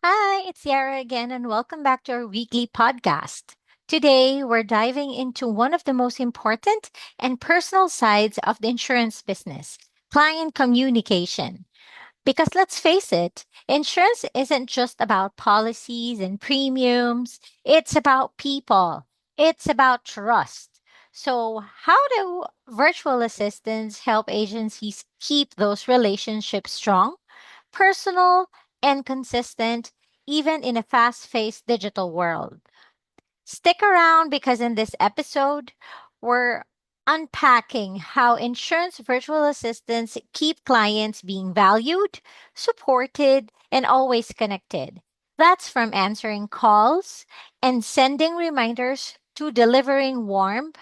Hi, it's Ciara again, and welcome back to our weekly podcast. Today, we're diving into one of the most important and personal sides of the insurance business client communication. Because let's face it, insurance isn't just about policies and premiums, it's about people, it's about trust. So, how do virtual assistants help agencies keep those relationships strong, personal, and consistent, even in a fast paced digital world? Stick around because in this episode, we're unpacking how insurance virtual assistants keep clients being valued, supported, and always connected. That's from answering calls and sending reminders to delivering warm,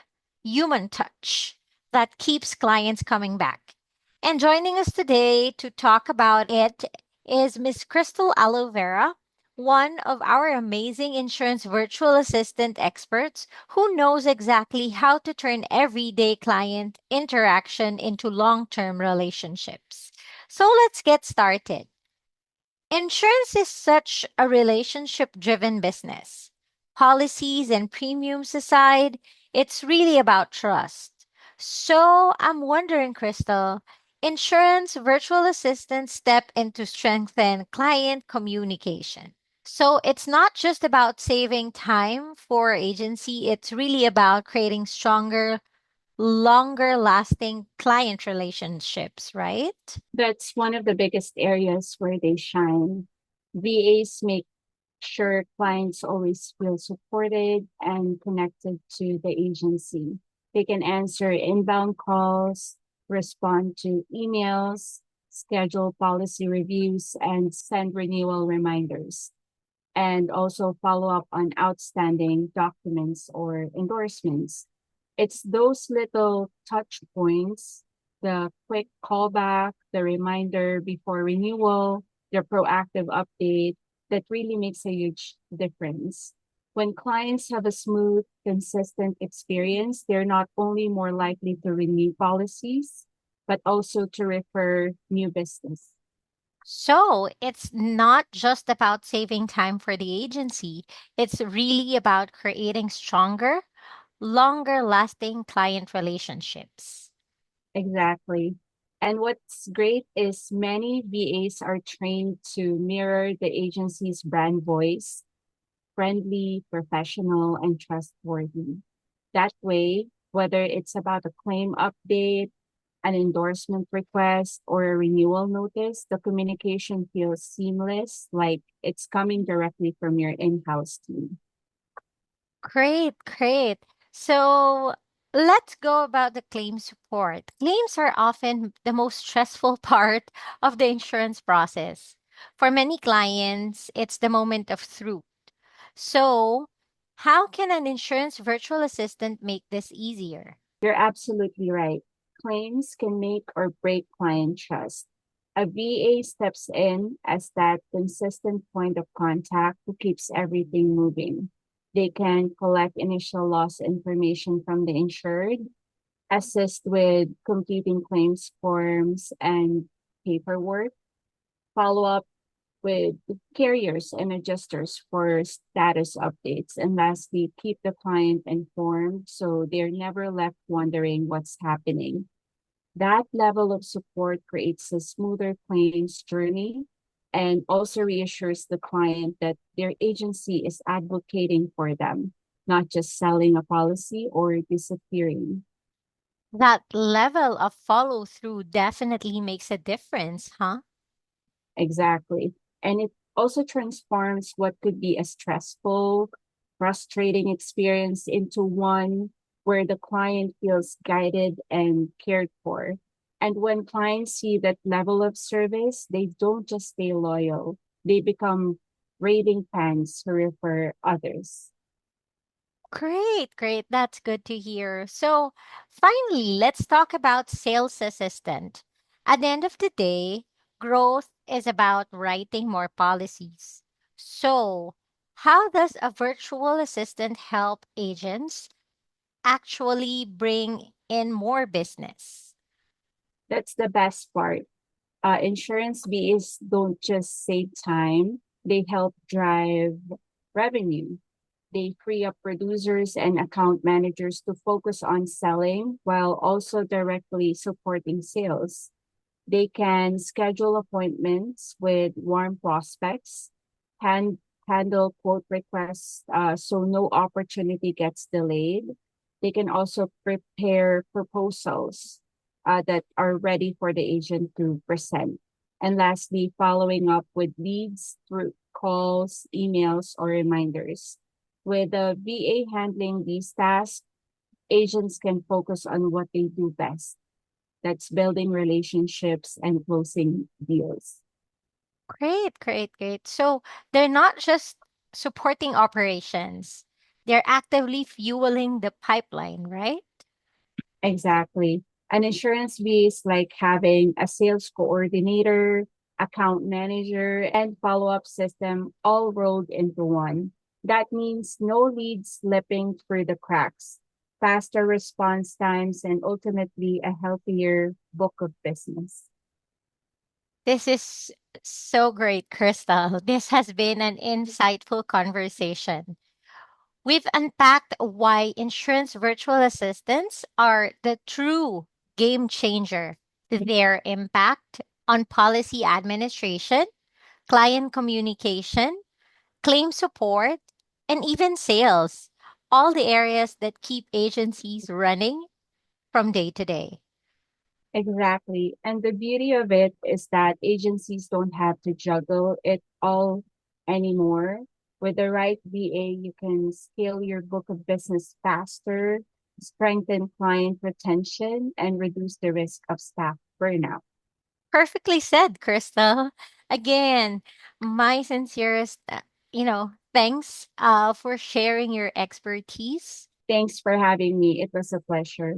human touch that keeps clients coming back. And joining us today to talk about it is Miss Krystal Alovera, one of our amazing insurance virtual assistant experts who knows exactly how to turn everyday client interaction into long term relationships. So let's get started. Insurance is such a relationship driven business. Policies and premiums aside, it's really about trust. So I'm wondering, Crystal, insurance virtual assistants step in to strengthen client communication. So it's not just about saving time for agency, it's really about creating stronger, longer lasting client relationships, right? That's one of the biggest areas where they shine. VAs make sure clients always feel supported and connected to the agency. They can answer inbound calls, respond to emails, schedule policy reviews, and send renewal reminders, and also follow up on outstanding documents or endorsements. It's those little touch points, the quick callback, the reminder before renewal, the proactive update that really makes a huge difference. When clients have a smooth, consistent experience, they're not only more likely to renew policies, but also to refer new business. So it's not just about saving time for the agency, it's really about creating stronger, longer lasting client relationships. Exactly. And what's great is many VAs are trained to mirror the agency's brand voice, friendly, professional, and trustworthy. That way, whether it's about a claim update, an endorsement request, or a renewal notice, the communication feels seamless, like it's coming directly from your in house team. Great, great. So let's go about the claim support. Claims are often the most stressful part of the insurance process. For many clients, it's the moment of truth. So, how can an insurance virtual assistant make this easier? You're absolutely right. Claims can make or break client trust. A VA steps in as that consistent point of contact who keeps everything moving. They can collect initial loss information from the insured, assist with completing claims forms and paperwork, follow up with carriers and adjusters for status updates. And lastly, keep the client informed so they're never left wondering what's happening. That level of support creates a smoother claims journey and also reassures the client that their agency is advocating for them, not just selling a policy or disappearing. That level of follow through definitely makes a difference, huh? Exactly. And it also transforms what could be a stressful, frustrating experience into one where the client feels guided and cared for. And when clients see that level of service, they don't just stay loyal, they become raving fans who refer others. Great, great. That's good to hear. So, finally, let's talk about sales assistant. At the end of the day, growth is about writing more policies. So, how does a virtual assistant help agents actually bring in more business? That's the best part. Insurance VAs don't just save time, They help drive revenue. They free up producers and account managers to focus on selling while also directly supporting sales. They can schedule appointments with warm prospects, hand, handle quote requests so no opportunity gets delayed. They can also prepare proposals that are ready for the agent to present. And lastly, following up with leads through calls, emails, or reminders. With the VA handling these tasks, agents can focus on what they do best, that's building relationships and closing deals. Great, great, great. So they're not just supporting operations, they're actively fueling the pipeline, right? Exactly. An insurance fee is like having a sales coordinator, account manager, and follow up system all rolled into one. That means no leads slipping through the cracks, faster response times, and ultimately a healthier book of business. This is so great, Crystal. This has been an insightful conversation. We've unpacked why insurance virtual assistants are the true game changer, their impact on policy administration, client communication, claim support, and even sales, all the areas that keep agencies running from day to day. Exactly. And the beauty of it is that agencies don't have to juggle it all anymore. With the right VA, you can scale your book of business faster, strengthen client retention, and reduce the risk of staff burnout. Perfectly said, Crystal. Again, my sincerest, thanks for sharing your expertise. Thanks for having me. It was a pleasure.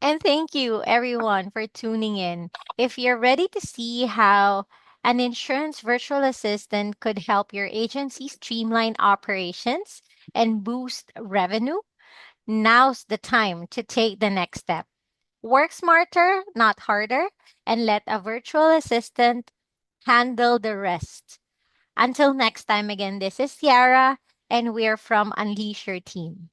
And thank you, everyone, for tuning in. If you're ready to see how an insurance virtual assistant could help your agency streamline operations and boost revenue, now's the time to take the next step. Work smarter, not harder, and let a virtual assistant handle the rest. Until next time, again, this is Ciara, and we're from Unleash Your Team.